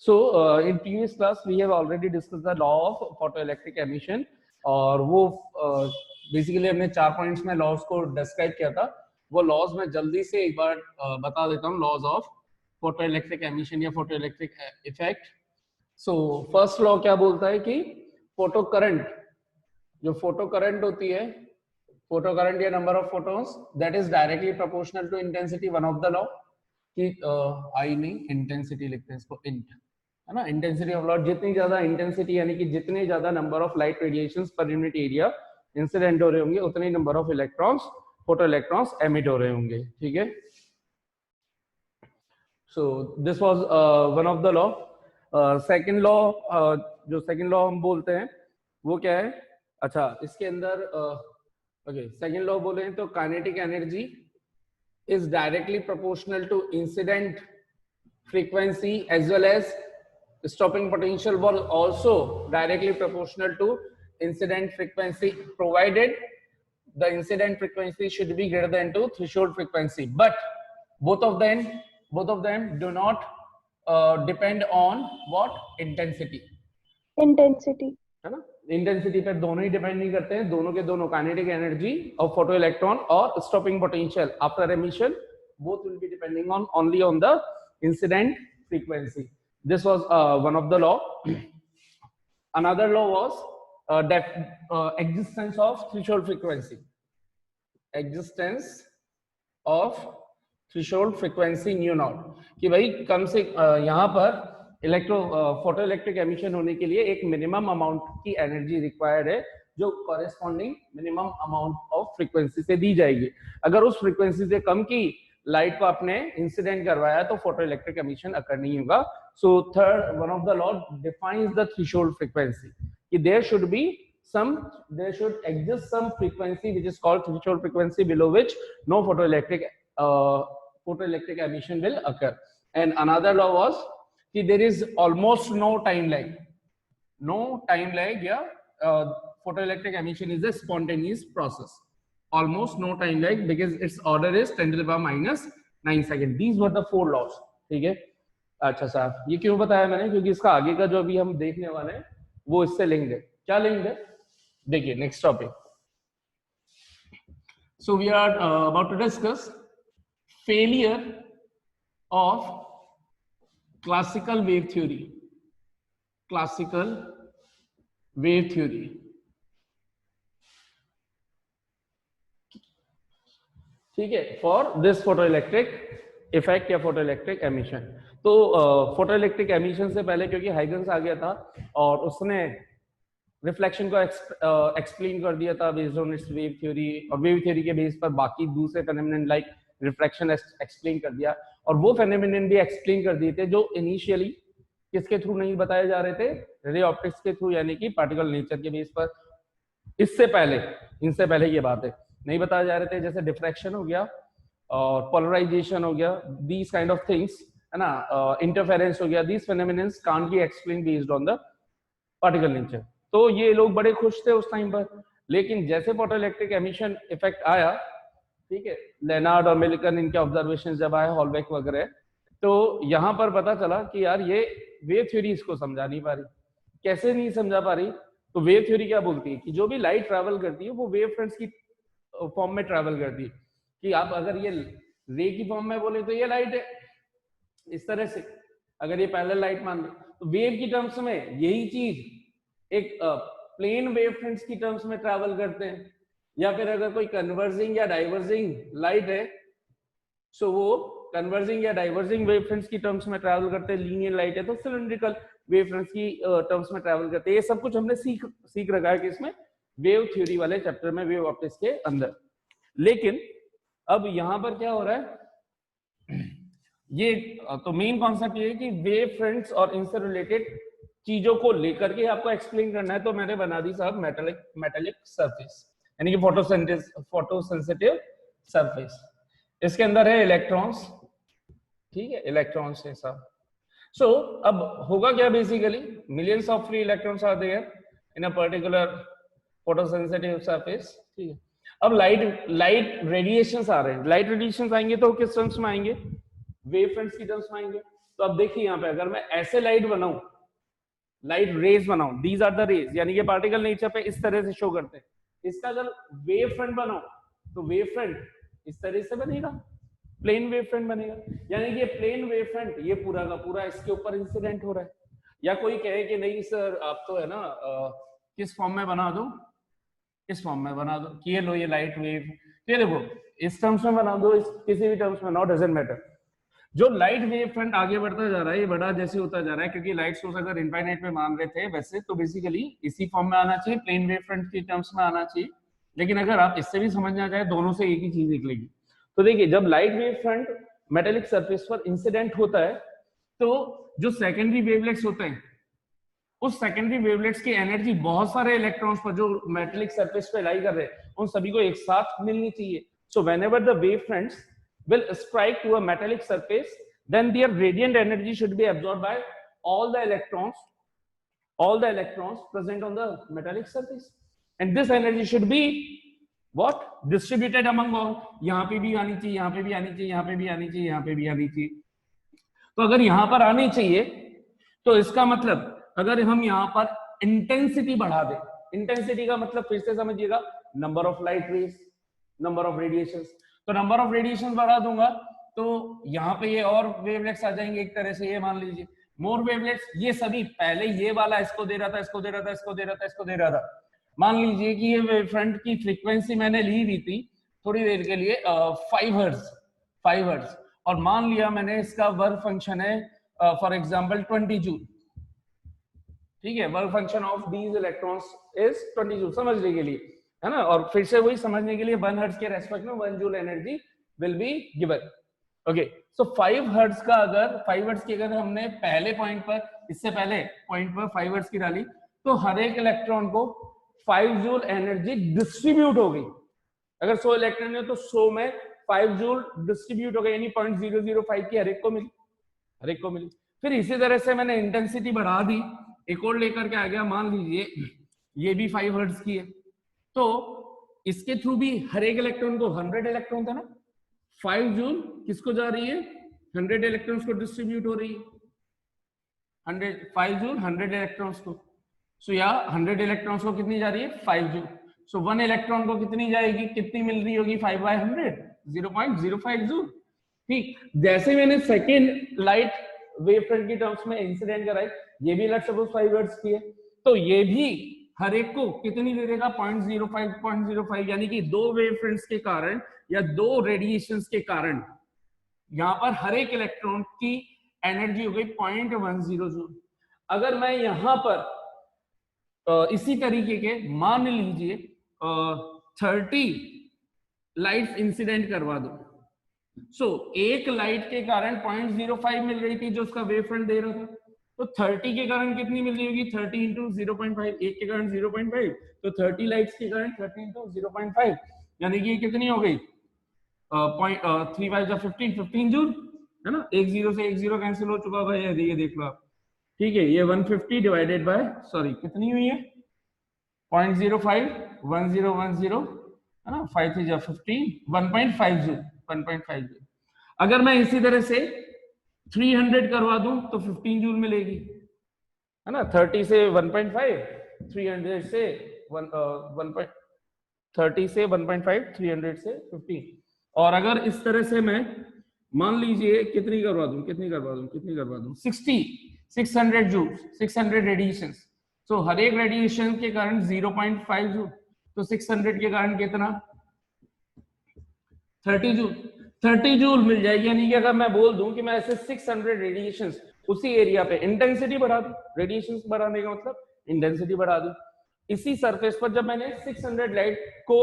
So in previous class we have already discussed the law of photoelectric emission, और वो basically हमने 4 points में laws को describe किया था. वो लॉज में जल्दी से एक बार बता देता हूँ. लॉज ऑफ फोटोइलेक्ट्रिक एमिशन या photoelectric effect. So first law क्या बोलता है कि फोटो करंट, जो फोटो करंट होती है, फोटो करंट या number of photons, that is directly proportional to intensity. One of the law कि आई नहीं, इंटेंसिटी लिखते हैं इसको, इंट है ना, इंटेंसिटी ऑफ लाइट. जितनी ज्यादा इंटेंसिटी यानी कि जितने ज्यादा number of light radiations per unit area incident हो रहे होंगे, उतने number of electrons, photo electrons emit हो रहे होंगे. ठीक है. So this was one of the law. Second law, जो सेकंड लॉ हम बोलते हैं वो क्या है? अच्छा, इसके अंदर ओके, सेकंड लॉ बोले तो kinetic energy is directly proportional to incident frequency as well as stopping potential was also directly proportional to incident frequency, provided the incident frequency should be greater than to threshold frequency. But both of them do not depend on what? Intensity है ना. Intensity पर दोनों ही depend नहीं करते हैं. दोनों के दोनों काइनेटिक एनर्जी और फोटो इलेक्ट्रॉन और stopping potential after emission, both will be depending on only on the incident frequency. This was one of the law. Another law was existence of threshold frequency. Existence of threshold frequency nu naught, कि भाई कम से यहाँ पर photo electric emission होने के लिए एक minimum amount की एनर्जी रिक्वायर्ड है, जो corresponding minimum amount of frequency से दी जाएगी. अगर उस फ्रीक्वेंसी से कम की लाइट को आपने इंसिडेंट करवाया तो फोटो इलेक्ट्रिक एमिशन अकर नहीं होगा. So third one of the law defines the threshold frequency, कि there should exist some frequency which is called threshold frequency, below which no photo electric emission will occur. And another law was कि there is almost no time lag या photoelectric emission is a spontaneous process. Almost no time lag because its order is 10 to the power minus 9 second. These were the 4 laws. ठीक है. अच्छा साहब, ये क्यों बताया मैंने? क्योंकि इसका आगे का जो अभी हम देखने वाले हैं वो इससे लिंक्ड है. क्या लिंक्ड है देखिए. Next topic. So we are about to discuss failure of classical wave theory. ठीक है. फॉर दिस फोटोइलेक्ट्रिक इफेक्ट या फोटोइलेक्ट्रिक एमिशन. तो फोटोइलेक्ट्रिक एमिशन से पहले क्योंकि हाइगन्स आ गया था और उसने रिफ्लेक्शन को एक्सप्लेन कर दिया था based on it's wave theory, और वेव थ्योरी के बेस पर बाकी दूसरे फेनोमेनन लाइक रिफ्रैक्शन एक्सप्लेन कर दिया. और वो फेनोमेनन भी एक्सप्लेन कर दिए थे जो इनिशियली किसके थ्रू नहीं बताए जा रहे थे? रे ऑप्टिक्स के थ्रू, यानी कि पार्टिकल नेचर के बेस पर. इनसे पहले ये बात है नहीं बताए जा रहे थे, जैसे डिफ्रैक्शन हो गया और पोलराइजेशन हो गया, दीज काइंड ऑफ थिंग्स है ना, इंटरफेरेंस हो गया. These phenomenons can't be explain based on the particle nature. तो ये लोग बड़े खुश थे उस टाइम पर. लेकिन जैसे फोटोइलेक्ट्रिक एमिशन इफेक्ट आया, ठीक है, लेनार्ड और मिल्टन इनके ऑब्जर्वेशन जब आए, हॉलबेक वगैरह, तो यहाँ पर पता चला कि यार ये वेव थ्योरी इसको समझा नहीं पा रही. कैसे नहीं समझा पा रही? तो वेव थ्योरी क्या बोलती है कि जो भी लाइट ट्रैवल करती है वो वेव फ्रंट्स की फॉर्म में ट्रैवल करती है. कि आप अगर ये रे की फॉर्म में बोले तो ये लाइट है इस तरह से, अगर ये पैरेलल लाइट मान लो, तो वेव की टर्म्स में यही चीज एक प्लेन वेव फ्रंट्स की टर्म्स में ट्रैवल करते हैं. या फिर अगर कोई कन्वर्जिंग या डाइवर्जिंग लाइट है, सो वो कन्वर्जिंग या डाइवर्जिंग वेव फ्रंट्स की टर्म्स में ट्रैवल करते हैं. लीनियर लाइट है तो सिलिंड्रिकल वेव फ्रंट्स की टर्म्स में ट्रैवल करते हैं. ये सब कुछ हमने सीख रखा है कि इसमें वेव थ्योरी वाले चैप्टर में, वेव ऑप्टिक्स के अंदर. लेकिन अब यहाँ पर क्या हो रहा है, ये तो मेन कॉन्सेप्ट ये है कि वेव फ्रंट्स और इनसे रिलेटेड चीजों को लेकर के आपको एक्सप्लेन करना है. तो मैंने बना दी साहब मेटेलिक सरफेस, यानी कि फोटोसेंसिटिव सरफेस. इसके अंदर है इलेक्ट्रॉन्स, ठीक है, इलेक्ट्रॉन्स है सब. सो अब होगा क्या, basically millions of free electrons are there in a particular photosensitive surface. ठीक है. अब लाइट रेडिएशंस आ रहे हैं. लाइट रेडिएशंस आएंगे तो किस टर्म्स में आएंगे? वेव फ्रंट्स की टर्म्स में आएंगे. तो अब देखिए यहाँ पे अगर मैं ऐसे लाइट बनाऊं, लाइट रेज बनाऊं, दीज आर द रेज, यानी ये पार्टिकल नेचर पे इस तरह से शो करते हैं। इसका अगर वेव फ्रंट बनाऊं तो वेव फ्रंट इस तरह से बनेगा, प्लेन वेव फ्रंट बनेगा, यानी कि ये प्लेन वेव फ्रंट ये पूरा का पूरा इसके ऊपर इंसिडेंट हो रहा है। या कोई कहे कि नहीं सर आप तो है ना किस फॉर्म में बना दो, इस फॉर्म में बना दो कि ये लो ये लाइट वेव, ये देखो इस टर्म्स में बना दो, इस किसी भी टर्म्स में, नॉट डजंट मैटर। जो लाइट वेव फ्रंट आगे बढ़ता जा रहा है, ये बड़ा जैसे होता जा रहा है, क्योंकि लाइट सोर्स अगर इनफाइनाइट में मान रहे थे वैसे तो बेसिकली इसी फॉर्म में आना चाहिए, प्लेन वेव फ्रंट की टर्म्स में आना चाहिए। लेकिन अगर आप इससे भी समझना चाहे दोनों से एक ही चीज निकलेगी। तो देखिए जब light wave front metallic surface पर इंसिडेंट होता है तो जो सेकेंडरी वेवलेट्स होते हैं उस सेकेंडरी वेवलेट्स की एनर्जी बहुत सारे इलेक्ट्रॉन्स पर जो मेटेलिक सरफेस पे लाई कर रहे हैं उन सभी को एक साथ मिलनी चाहिए। So whenever the wave fronts will strike to a metallic surface, then their radiant energy should be absorbed by all the electrons present on the metallic surface, and this energy should be what distributed among all। यहाँ पे भी आनी चाहिए, यहाँ पे भी आनी चाहिए, यहाँ पे भी आनी चाहिए, यहाँ पे भी आनी चाहिए। तो अगर यहाँ पर आनी चाहिए तो इसका मतलब अगर हम यहाँ पर इंटेंसिटी बढ़ा दें, इंटेंसिटी का मतलब फिर से समझिएगा number of light rays, number of radiations, तो नंबर ऑफ रेडिएशन बढ़ा दूंगा तो यहाँ पे ये और वेवलेट्स आ जाएंगे एक तरह से, ये मान लीजिए मोर वेवलेट्स, ये सभी पहले ये वाला इसको दे रहा था, इसको दे रहा था, इसको दे रहा था, इसको दे रहा था। मान लीजिए कि ये वेव फ्रंट की फ्रीक्वेंसी मैंने ली हुई थी थोड़ी देर के लिए 5 हर्ट्ज, और मान लिया मैंने इसका वर्क फंक्शन है फॉर एग्जांपल 20 जूल, ठीक है, work function of these electrons is 20 joule समझने के लिए, है ना। और फिर से वही समझने के लिए 1 हर्ट्ज के रेस्पेक्ट में 1 joule energy will be given. Okay, so 5 hertz का अगर 5 हर्ट्ज की अगर हमने पहले पॉइंट पर, इससे पहले पॉइंट पर 5 हर्ट्ज की डाली तो हर एक इलेक्ट्रॉन को 5 जूल एनर्जी डिस्ट्रीब्यूट हो गई। अगर 100 इलेक्ट्रॉन है तो 100 में 5 जूल डिस्ट्रीब्यूट हो गए, यानी 0.005 की हर एक को मिली, हर एक को मिली। फिर इसी तरह से मैंने इंटेंसिटी बढ़ा दी, एक और लेकर के आ गया, मान लीजिए ये भी 5 हर्ट्ज की है, तो इसके थ्रू भी हर एक इलेक्ट्रॉन को 100 इलेक्ट्रॉन था ना, 5 जूल किसको जा रही है, 100 इलेक्ट्रॉन्स को डिस्ट्रीब्यूट हो रही है, 5 जूल 100 इलेक्ट्रॉन्स को। सो या 100 इलेक्ट्रॉन्स को कितनी जा रही है, 5 जूल। सो 1 इलेक्ट्रॉन को कितनी जाएगी, कितनी मिल रही होगी, 5/100, 0.05 जूल। ठीक, जैसे मैंने सेकेंड लाइट वेव फ्रंट की टर्म्स में इंसिडेंट कराई, ये भी लेट्स सपोज 5 हर्ट्ज की है, तो ये भी हर एक को कितनी दे देगा, 0.05, यानी कि 2 वेव फ्रंट्स के कारण या 2 रेडिएशंस के कारण यहां पर हर एक इलेक्ट्रॉन की एनर्जी हो गई 0.10 जूल। अगर मैं यहां पर इसी तरीके के मान लीजिए 30 लाइट्स इंसिडेंट करवा दो, सो एक लाइट के कारण 0.05 मिल रही थी जो उसका वेव फ्रंट दे रहा था, तो 30 के कारण कितनी मिल रही होगी, 30 इंटू 0.5, एक के कारण 0.5, तो 30 लाइट्स के कारण 30 इंटू 0.5, यानी कि कितनी हो गई 3/15 जूल, है ना। एक जीरो से एक जीरो कैंसिल हो चुका है, ये देख लो आप, ठीक है। ये 150 डिवाइडेड बाय, सॉरी कितनी हुई है, 0.05, 1010, है ना, 5 3 जा 15, 1.5 जूल, 1.5 जूल। अगर मैं इसी तरह से 300 करवा दूं तो 15 जूल मिलेगी, है ना। 30 से 1.5, 300 से 30 से 1.5, 300 से 15। और अगर इस तरह से मैं मान लीजिए कितनी करवा दूं 600 जूल, 600 रेडिएशंस, तो हर एक रेडिएशन के कारण 0.5 जूल, तो 600 के कारण कितना, 30 जूल, 30 जूल मिल जाएगी। यानी कि अगर मैं बोल दूं कि मैं ऐसे 600 रेडिएशंस उसी एरिया पे, इंटेंसिटी बढ़ा दूं, रेडिएशंस बढ़ाने का मतलब इंटेंसिटी बढ़ा दूं, इसी सरफेस पर जब मैंने 600 लाइट को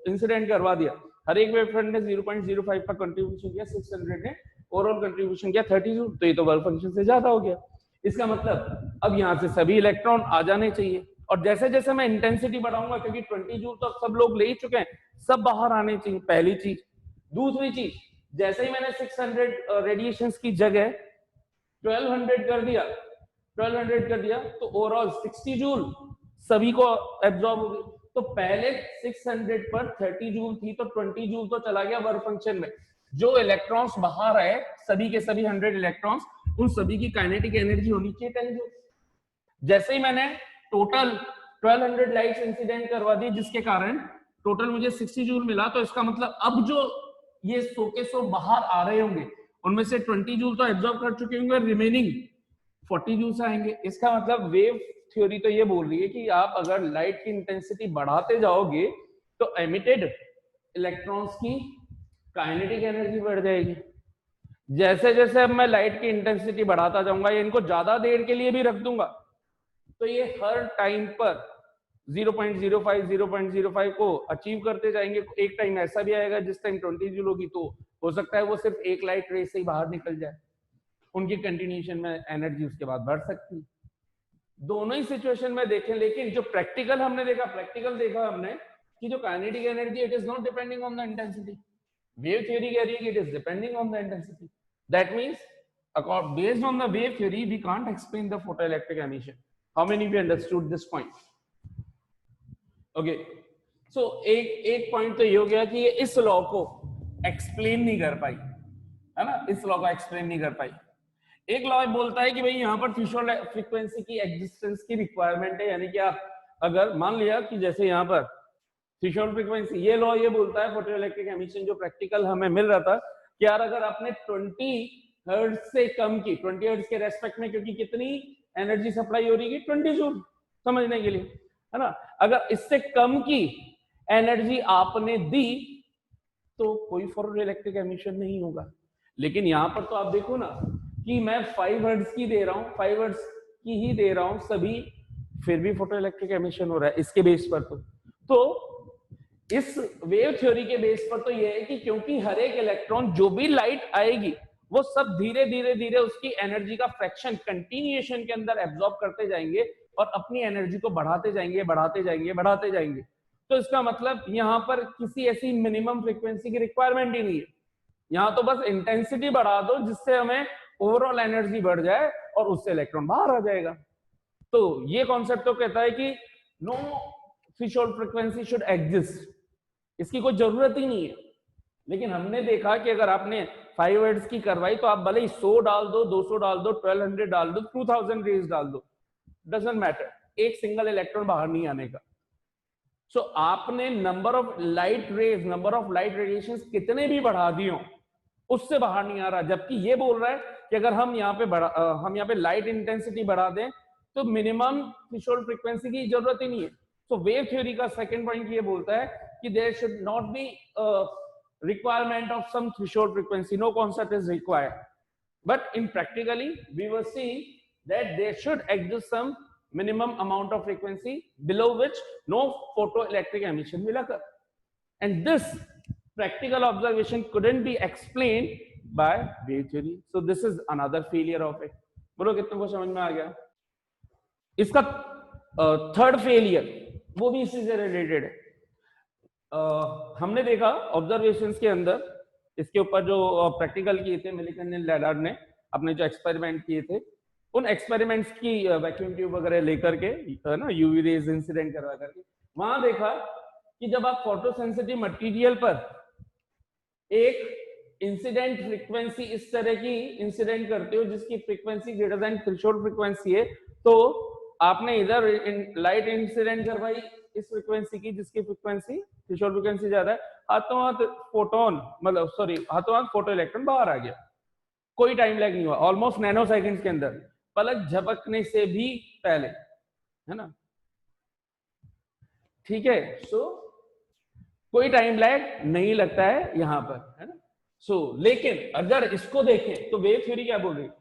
इंसिडेंट करवा दिया, हर एक वेव फ्रंट ने 0.05 का कंट्रीब्यूशन किया, 600 ने ओवरऑल कंट्रीब्यूशन किया 30 जूल, तो ये तो वर्क फंक्शन से ज्यादा हो गया। इसका मतलब अब यहाँ से सभी इलेक्ट्रॉन आ जाने चाहिए, और जैसे जैसे मैं इंटेंसिटी बढ़ाऊंगा, क्योंकि 20 जूल तो सब लोग ले ही चुके हैं, सब बाहर आने चाहिए, पहली चीज। दूसरी चीज, जैसे ही मैंने 600 रेडिएशंस की जगह 1200 कर दिया तो ओवरऑल 60 जूल सभी को एब्जॉर्ब हो गई। तो पहले 600 पर 30 जूल थी, तो 20 जूल तो चला गया वर्क फंक्शन में। जो इलेक्ट्रॉन्स बाहर आए, सभी के सभी 100 इलेक्ट्रॉन्स उन सभी की काइनेटिक एनर्जी होनी चाहिए 10 जूल। जैसे ही मैंने टोटल 1200 लाइट्स इंसिडेंट करवा दी जिसके कारण टोटल मुझे 60 जूल मिला, तो इसका मतलब अब जो ये 100 के 100 बाहर आ रहे होंगे उनमें से 20 जूल तो एब्जॉर्ब कर चुके होंगे, रिमेनिंग 40 जूल से आएंगे। इसका मतलब वेव थ्योरी तो ये बोल रही है कि आप अगर लाइट की इंटेंसिटी बढ़ाते जाओगे तो एमिटेड इलेक्ट्रॉन्स की काइनेटिक एनर्जी बढ़ जाएगी। जैसे जैसे अब मैं लाइट की इंटेंसिटी बढ़ाता जाऊंगा या इनको ज्यादा देर के लिए भी रख दूंगा तो ये हर टाइम पर 0.05 0.05 को अचीव करते जाएंगे। एक टाइम ऐसा भी आएगा जिस टाइम 20 जूल होगी तो हो सकता है वो सिर्फ एक लाइट रे से ही बाहर निकल जाए, उनकी कंटिन्यूएशन में एनर्जी उसके बाद बढ़ सकती है। दोनों ही सिचुएशन में देखें, लेकिन जो प्रैक्टिकल हमने देखा हमने कि जो kinetic energy it is not depending on the intensity. Wave theory कह रही है कि it is depending on the intensity. That means based on the wave theory we can't explain the photoelectric emission. How many of you understood this point? Okay, so एक point तो ये हो गया कि ये इस लॉ को एक्सप्लेन नहीं कर पाई, है ना, इस लॉ को एक्सप्लेन नहीं कर पाई। एक लॉ बोलता है कि भाई यहाँ पर थ्रेशोल्ड फ्रीक्वेंसी की एग्जिस्टेंस की रिक्वायरमेंट है, यानी कि आप अगर मान लिया कि जैसे यहाँ पर थ्रेशोल्ड फ्रीक्वेंसी, ये लॉ ये बोलता है फोटोइलेक्ट्रिक एमिशन जो प्रैक्टिकल हमें मिल रहा था कि यार अगर आपने 20 हर्ट्ज से कम की, 20 हर्ट्ज के रेस्पेक्ट में, क्योंकि कितनी एनर्जी सप्लाई हो रही है 20 जूल समझने के लिए, है ना, अगर इससे कम की एनर्जी आपने दी तो कोई फोटोइलेक्ट्रिक एमिशन नहीं होगा। लेकिन यहाँ पर तो आप देखो ना कि मैं 5 हर्ट्ज की दे रहा हूँ, 5 हर्ट्ज की ही दे रहा हूँ सभी, फिर भी फोटोइलेक्ट्रिक एमिशन हो रहा है इसके बेस पर। तो इस वेव थ्योरी के बेस पर तो यह है कि क्योंकि हर एक इलेक्ट्रॉन जो भी लाइट आएगी वो सब धीरे धीरे उसकी एनर्जी का फ्रैक्शन कंटिन्यूएशन के अंदर एब्जॉर्ब करते जाएंगे और अपनी एनर्जी को बढ़ाते जाएंगे। तो इसका मतलब यहाँ पर किसी ऐसी मिनिमम फ्रीक्वेंसी की रिक्वायरमेंट ही नहीं है। यहाँ तो बस इंटेंसिटी बढ़ा दो जिससे हमें ओवरऑल एनर्जी बढ़ जाए और उससे इलेक्ट्रॉन बाहर आ जाएगा। तो ये कॉन्सेप्ट तो कहता है कि no threshold frequency should exist, इसकी कोई जरूरत ही नहीं है। लेकिन हमने देखा कि अगर आपने 5 हर्ट्ज की करवाई तो आप भले ही 100 डाल दो, 200 डाल दो, 1200 डाल दो, 2000 रेज डाल दो, डजंट मैटर, एक सिंगल इलेक्ट्रॉन बाहर नहीं आने का। सो आपने number of light rays, number of light radiations कितने भी बढ़ा दिए हो उससे बाहर नहीं आ रहा। जबकि ये बोल रहा है कि अगर हम यहाँ पे लाइट इंटेंसिटी बढ़ा दें तो मिनिमम थ्रेशोल्ड फ्रीक्वेंसी की जरूरत ही नहीं है। सो वेव थ्योरी का सेकंड पॉइंट ये बोलता है कि there should not be requirement of some threshold frequency, no concept is required, but in practically we will see that there should exist some minimum amount of frequency below which no photoelectric emission will occur, and this practical observation couldn't be explained by wave theory. So this is another failure of it. बोलो कितने को समझ में आ गया? इसका third failure वो भी इसी से रिलेटेड है। हमने देखा ऑब्जर्वेशंस के अंदर इसके ऊपर जो प्रैक्टिकल किए थे मिलिकन एंड लेडार्ड ने, अपने जो एक्सपेरिमेंट किए थे उन एक्सपेरिमेंट्स की वैक्यूम ट्यूब वगैरह लेकर के, है ना, यूवी रेज इंसिडेंट करवा करके वहां देखा कि जब आप फोटोसेंसिटिव मटेरियल पर एक इंसिडेंट फ्रीक्वेंसी इस तरह की इंसिडेंट करते हो जिसकी frequency greater than threshold frequency है, तो आपने इधर लाइट इंसिडेंट करवाई इस फ्रीक्वेंसी की जिसकी फ्रीक्वेंसी थ्रेशोल्ड फ्रीक्वेंसी ज्यादा है, हाथों हाथ फोटोन मतलब सॉरी हाथों हाथ फोटो इलेक्ट्रॉन बाहर आ गया, कोई टाइम लैग नहीं हुआ, ऑलमोस्ट नैनो सेकंड्स के अंदर, पलक झपकने से भी पहले, है ना, ठीक है। सो कोई टाइम लैग नहीं लगता है यहां पर, है ना। सो लेकिन अगर इसको देखें तो वेव थ्योरी क्या बोल रही है,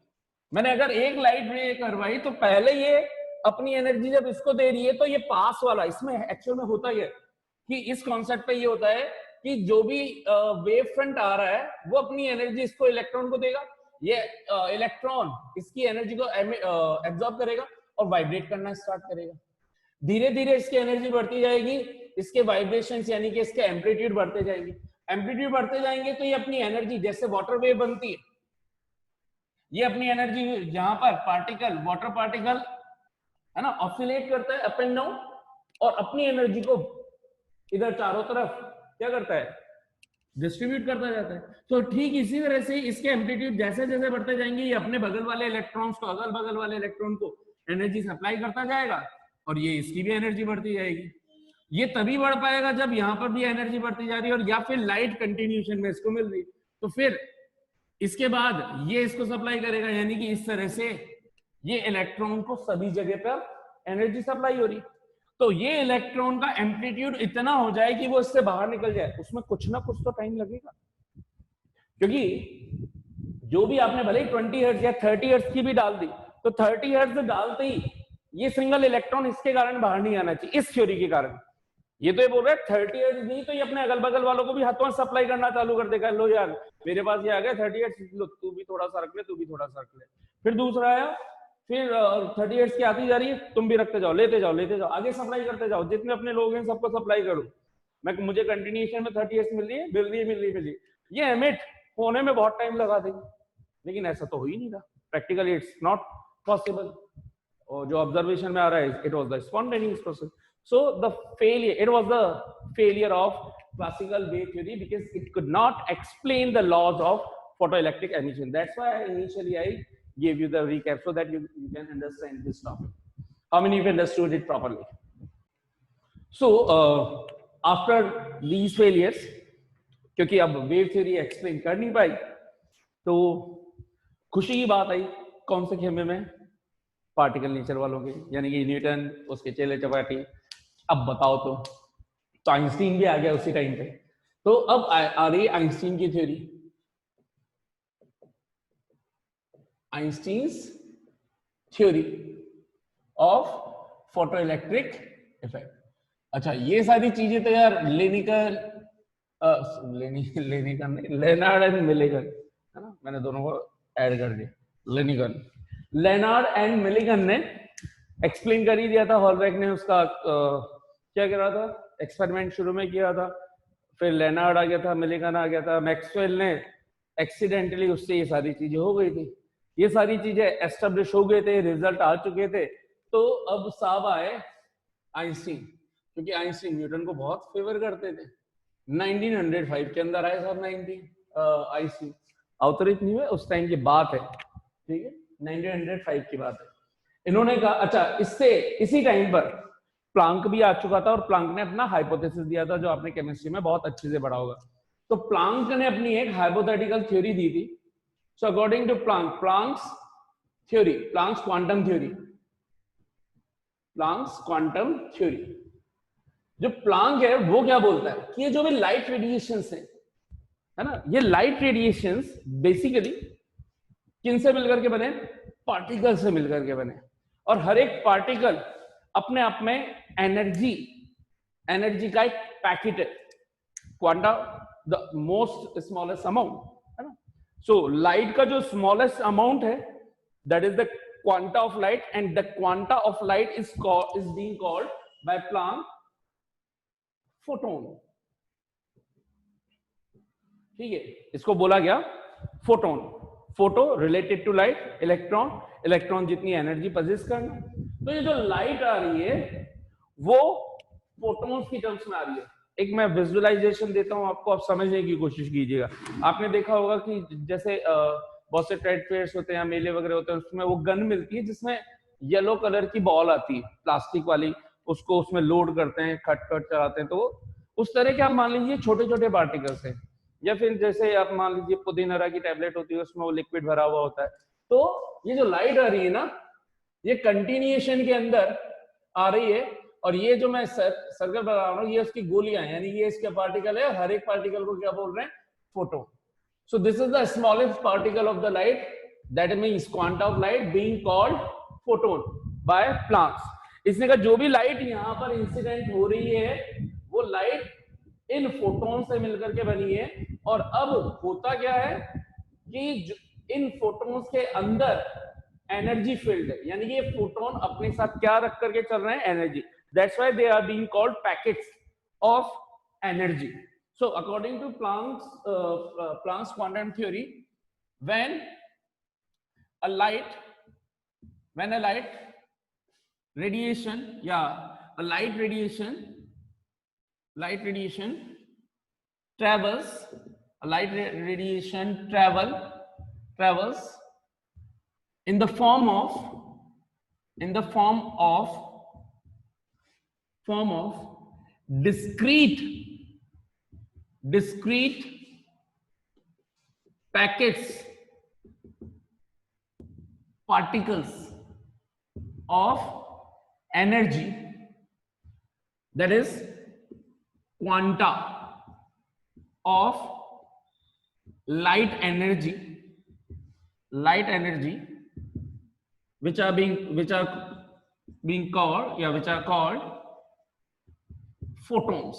मैंने अगर एक लाइट रे करवाई तो पहले ये अपनी एनर्जी जब इसको दे रही है तो ये पास वाला, इसमें एक्चुअल में होता है कि इस कॉन्सेप्ट पे ये होता है कि जो भी वेव फ्रंट आ रहा है वो अपनी एनर्जी इसको इलेक्ट्रॉन को देगा, ये इलेक्ट्रॉन इसकी एनर्जी को एब्जॉर्ब करेगा और वाइब्रेट करना स्टार्ट करेगा। धीरे धीरे इसकी एनर्जी बढ़ती जाएगी, इसके वाइब्रेशंस यानी कि इसके एम्पलीट्यूड बढ़ते जाएंगे, एम्पलीट्यूड बढ़ते जाएंगे तो ये अपनी एनर्जी, जैसे वाटर वेव बनती है, ये अपनी एनर्जी जहां पर पार्टिकल, वाटर पार्टिकल, है ना, ऑसिलेट करता है अप एंड डाउन और अपनी एनर्जी को इधर चारों तरफ क्या करता है, डिस्ट्रीब्यूट करता जाता है। तो ठीक इसी तरह से इसके एम्पलीट्यूड जैसे जैसे बढ़ते जाएंगे, ये अपने बगल वाले इलेक्ट्रॉन्स को, अगल बगल वाले इलेक्ट्रॉन को एनर्जी सप्लाई करता जाएगा, और ये इसकी भी एनर्जी बढ़ती जाएगी। ये तभी बढ़ पाएगा जब यहाँ पर भी एनर्जी बढ़ती जा रही है, और या फिर लाइट कंटिन्यूशन में इसको मिल रही है, तो फिर इसके बाद ये इसको सप्लाई करेगा, यानी कि इस तरह से ये इलेक्ट्रॉन को सभी जगह पर एनर्जी सप्लाई हो रही। तो ये इलेक्ट्रॉन का एम्पलीट्यूड इतना हो जाए कि वो इससे बाहर निकल जाए, उसमें कुछ ना कुछ तो टाइम लगेगा, क्योंकि जो भी आपने भले ही 20 हर्ट्ज या 30 हर्ट्ज की भी डाल दी, तो 30 हर्ट्ज डालते ही ये सिंगल इलेक्ट्रॉन इसके कारण बाहर नहीं आना चाहिए, इस थ्योरी के कारण। ये तो ये बोल रहे हैं 30 हर्ट्ज नहीं, तो ये अपने अगल बगल वालों को भी हाथों से सप्लाई करना चालू कर देगा, लो यार मेरे पास ये आ गया 30 हर्ट्ज, लो तू भी थोड़ा सा रख ले, तू भी थोड़ा सा रख ले। फिर दूसरा आया, फिर 30 हर्ट्ज की आती जा रही है, तुम भी रखते जाओ, लेते जाओ लेते जाओ, आगे सप्लाई करते जाओ, जितने अपने लोग हैं सबको सप्लाई करो, मैं मुझे कंटिन्यूएशन में 30 हर्ट्ज मिल रही है, मिल रही है, मिल रही है, मिल रही है। ये एमिट होने में बहुत टाइम लगा देंगे, लेकिन ऐसा तो हो ही नहीं रहा, प्रैक्टिकली इट्स नॉट पॉसिबल। और जो ऑब्जर्वेशन में आ रहा है, it was the spontaneous process. So the failure, it was the failure of classical wave theory because it could not explain the laws of photoelectric emission. That's why initially I gave you the recap so that you can understand this topic. How many of you understood it properly? So after these failures, क्योंकि अब wave theory explain कर नहीं पाई, तो खुशी की बात आई कौन से खेमे में, पार्टिकल नेचर वालों के, यानी कि न्यूटन, उसके चेले चपाटी। अब बताओ तो आइंस्टीन भी आ गया उसी टाइम पे। तो अब आ रही आइंस्टीन की theory, Einstein's theory of photoelectric effect. अच्छा, ये सारी चीजें तो यार लेनिकल लेनार्ड एंड मिलिगन, है ना, मैंने दोनों को ऐड कर दिया। लेनार्ड एंड मिलिगन ने एक्सप्लेन कर ही दिया था, हॉलबैक ने उसका क्या कह रहा था, एक्सपेरिमेंट शुरू में किया था, फिर लेनार्ड आ गया था, मिलिगन आ गया था, मैक्सवेल ने एक्सीडेंटली उससे ये सारी चीजें हो गई थी, ये सारी चीजें एस्टेब्लिश हो गए थे, रिजल्ट आ चुके थे। तो अब साहब आए आइंस्टीन, क्योंकि आइंस्टीन न्यूटन को बहुत फेवर करते थे। 1905 के अंदर आए साहब, आइंस्टीन अवतरित नहीं हुए, उस टाइम की बात है, ठीक है, 1905 की बात है। इन्होंने कहा, अच्छा इससे इसी टाइम पर प्लांक भी आ चुका था, और प्लांक ने अपना हाइपोथेसिस दिया था, जो आपने केमिस्ट्री में बहुत अच्छे से पढ़ा होगा। तो प्लांक ने अपनी एक हाइपोथेटिकल थ्योरी दी थी। So according to Planck's theory, Planck's quantum theory, Planck's quantum theory, जो प्लांक है वो क्या बोलता है कि ये जो भी लाइट रेडिएशंस है ना, ये लाइट रेडिएशंस बेसिकली किन से मिलकर के बने, पार्टिकल से मिलकर के बने, और हर एक पार्टिकल अपने आप में एनर्जी का एक पैकेट है, quanta the most smallest amount, है ना। सो लाइट का जो स्मॉलेस्ट अमाउंट है, that is the quanta of light, and the quanta of light is being called by Planck photon, ठीक है, इसको बोला गया photon. Photo related to light, electron जितनी एनर्जी पजेस करना। तो ये जो लाइट आ रही है वो फोटॉन्स की टर्म्स में आ रही है। एक मैं विजुअलाइजेशन देता हूं आपको, आप समझने की कोशिश कीजिएगा। आपने देखा होगा कि जैसे बहुत से ट्रेड फेयर्स होते हैं, मेले वगैरह होते हैं, उसमें वो गन मिलती है जिसमें येलो कलर की बॉल आती है, प्लास्टिक वाली, उसको उसमें लोड करते हैं, खट चलाते हैं, तो उस तरह के आप मान लीजिए छोटे छोटे पार्टिकल्स हैं। या फिर जैसे आप मान लीजिए पुदीनहरा की टैबलेट होती है, उसमें वो लिक्विड भरा हुआ होता है। तो ये जो लाइट आ रही है ना, ये कंटिन्यूएशन के अंदर आ रही है, और ये जो मैं सर्कल बना रहा हूँ, ये उसकी गोलियां, यानी ये इसका पार्टिकल है, हर एक पार्टिकल को क्या बोल रहे हैं, photo. So this is the smallest particle of the light, that means quanta of light being called photon by Planck's. इसने कहा जो भी लाइट यहाँ पर इंसिडेंट हो रही है, वो लाइट इन फोटोन से मिलकर के बनी है। और अब होता क्या है कि इन फोटोन्स के अंदर एनर्जी फील्ड है, यानी कि ये फोटोन अपने साथ क्या रख करके चल रहे हैं, energy. That's why they are being called packets of energy. So according to Planck's quantum theory, when a light radiation, yeah, a light radiation travels, light radiation travels in the form of discrete particles of energy, that is quanta of light energy which are being called photons.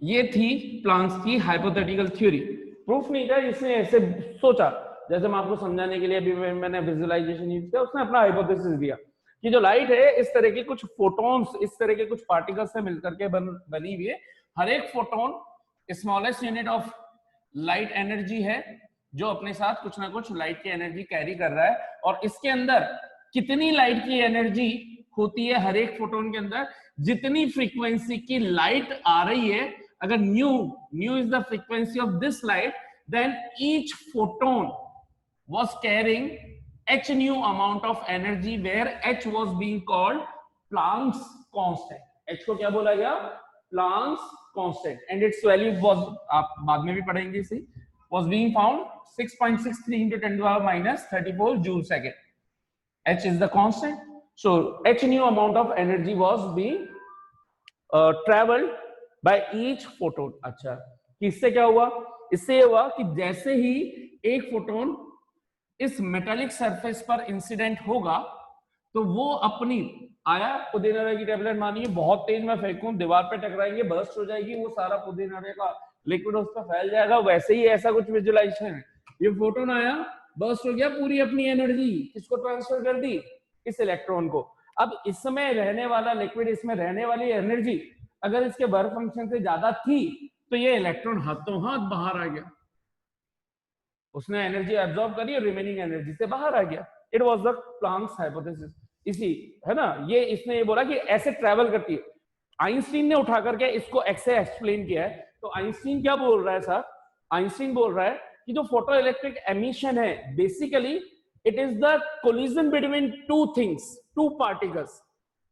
ये थी Planck's की hypothetical theory. Proof नहीं था, इसने ऐसे सोचा, जैसे मैं आपको समझाने के लिए अभी मैंने विजुअलाइजेशन यूज किया, उसने अपना हाइपोथेसिस दिया कि जो लाइट है इस तरह के कुछ फोटोन्स, इस तरह के कुछ पार्टिकल्स से मिलकर के बनी हुई है। हर एक photon smallest unit of light energy है जो अपने साथ कुछ ना कुछ लाइट की एनर्जी कैरी कर रहा है, और इसके अंदर कितनी लाइट की एनर्जी होती है हर एक फोटोन के अंदर, जितनी फ्रीक्वेंसी की लाइट आ रही है, अगर nu is the frequency of this light, then each photon was carrying h new amount of energy, where h was being called Planck's constant. h को क्या बोला गया? Planck's constant, and its value was, आप बाद में भी पढ़ेंगे इसे, was being found 6.63 into 10 to the power minus 34 joule second. h is the constant, so h new amount of energy was being traveled by each photon. अच्छा, इससे क्या हुआ? इससे हुआ कि जैसे ही एक फोटोन इस मेटालिक सरफेस पर इंसिडेंट होगा तो वो अपनी आया पुदीना की टेबलेट, मानिए बहुत तेज मैं फेंकूं, दीवार पे टकराएंगे, बर्स्ट हो जाएगी, वो सारा पुदीना का लिक्विड उस पर फैल जाएगा। वैसे ही ऐसा कुछ विजुअलाइजेशन है, ये फोटोन आया, बर्स्ट हो गया, पूरी अपनी एनर्जी किसको ट्रांसफर कर दी? इस इलेक्ट्रॉन को। अब इसमें रहने वाला लिक्विड, इसमें रहने वाली एनर्जी अगर इसके वर्क फंक्शन से ज्यादा थी तो ये इलेक्ट्रॉन हाथों हाथ बाहर आ गया, उसने एनर्जी एब्जॉर्ब करी और रिमेनिंग एनर्जी से बाहर आ गया। It was the Planck's hypothesis, इसी है ना, ये इसने ये बोला कि ऐसे ट्रैवल करती है। आइंस्टीन ने उठा करके इसको ऐसे एक्सप्लेन किया है। तो आइंस्टीन क्या बोल रहा है सर? आइंस्टीन बोल रहा है कि जो फोटो इलेक्ट्रिक एमिशन है, basically it is the collision between two things, two particles.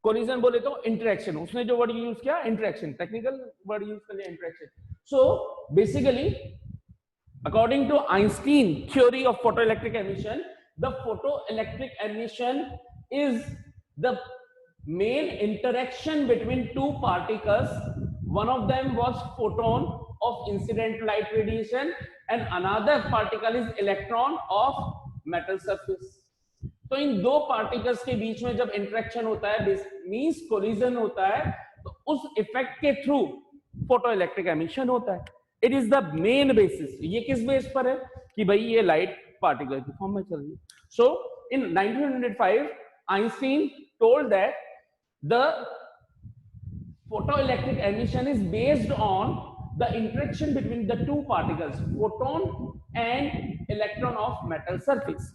Collision बोले तो इंटरेक्शन, उसने जो वर्ड यूज किया इंटरेक्शन, टेक्निकल वर्ड यूज कर लिया interaction. So basically according to Einstein theory of photoelectric emission, the photoelectric emission is the main interaction between two particles. One of them was photon of incident light radiation and another particle is electron of metal surface. तो इन दो particles के बीच में जब interaction होता है, means collision होता है, तो उस इफेक्ट के थ्रू फोटोइलेक्ट्रिक एमिशन होता है। It is the main basis. ये किस बेस पर है? कि भाई ये लाइट पार्टिकल की फॉर्म में चल रही है। सो इन 1905 Einstein told that the photoelectric emission is based on the interaction between the two particles, photon and electron of metal surface.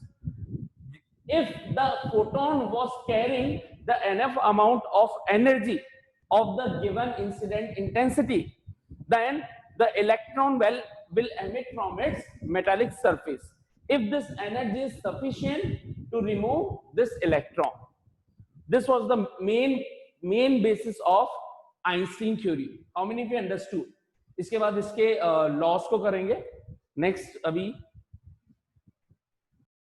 If the photon was carrying the enough amount of energy of the given incident intensity, then the electron will emit from its metallic surface if this energy is sufficient to remove this electron. This was the main basis of Einstein theory. How many of you understood? इसके बाद इसके loss को करेंगे next. अभी